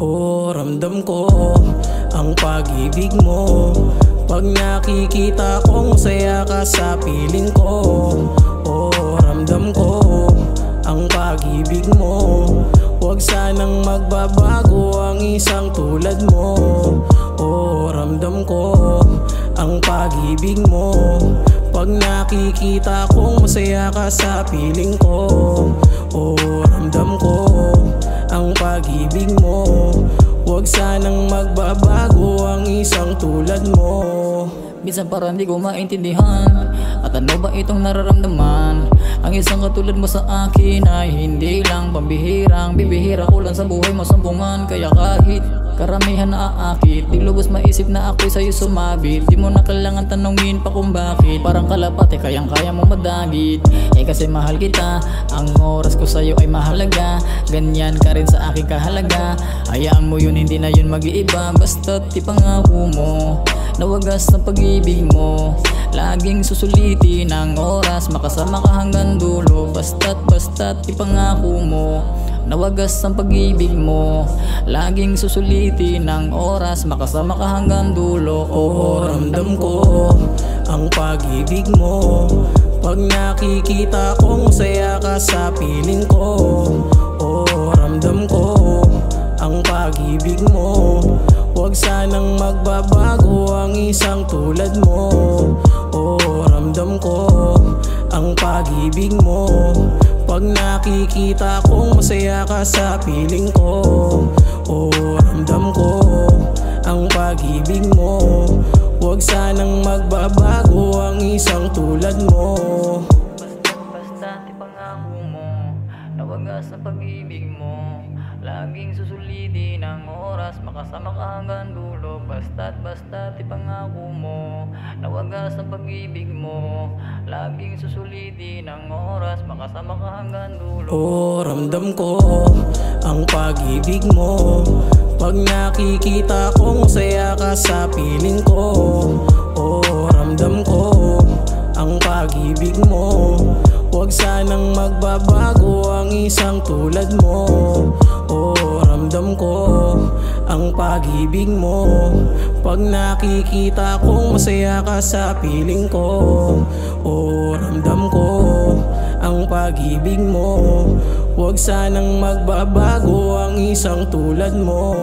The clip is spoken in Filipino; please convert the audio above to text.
Oh, ramdam ko ang pag-ibig mo. Pag nakikita kong masaya ka sa piling ko. Oh, ramdam ko ang pag-ibig mo. Huwag sanang magbabago ang isang tulad mo. Oh, ramdam ko ang pag-ibig mo. Pag nakikita kong masaya ka sa piling ko. Oh, ramdam ko ang pag-ibig mo. Huwag sanang magbabago ang isang tulad mo. Minsan parang di ko maintindihan at ano ba itong nararamdaman. Ang isang katulad mo sa akin ay hindi lang pambihirang bibihira ko lang sa buhay mo sampungan. Kaya kahit karamihan na aakit, di lubos maisip na ako'y sa'yo sumabit. Di mo na kailangan tanongin pa kung bakit. Parang kalapat kayang kaya mo madagit. Kasi mahal kita, ang oras ko sa'yo ay mahalaga. Ganyan ka rin sa aking kahalaga. Hayaan mo yun, hindi na yun mag-iiba. Basta't ipangako mo na wagas ng pag-ibig mo. Laging susulitin ang oras, makasama ka hanggang dulo. Basta't ipangako mo na wagas ang pag-ibig mo. Laging susulitin ang oras, makasama ka hanggang dulo. Oh, ramdam ko ang pag-ibig mo. Pag nakikita kong masaya ka sa piling ko. Oh, ramdam ko ang pag-ibig mo. Huwag sanang magbabago ang isang tulad mo. Oh, ramdam ko ang pag-ibig mo. Pag nakikita kong masaya ka sa piling ko. Oh, ramdam ko ang pag-ibig mo. Huwag sanang magbabago ang isang tulad mo. Basta't ipangako mo na wagas ang pag-ibig mo. Laging susulitin ang oras, makasama ka hanggang dulo. Basta't ipangako mo na wagas ang pag-ibig mo. Laging susulitin ang oras, makasama ka hanggang dulo. Oh, ramdam ko ang pag-ibig mo. Pag nakikita kong masaya ka sa piling ko. Oh, ramdam ko ang pag-ibig mo. Huwag sanang magbabago ang isang tulad mo. Oh, ramdam ko ang pag-ibig mo. Pag nakikita kong masaya ka sa piling ko. Oh, ramdam ko ang pag-ibig mo. Huwag sanang magbabago ang isang tulad mo.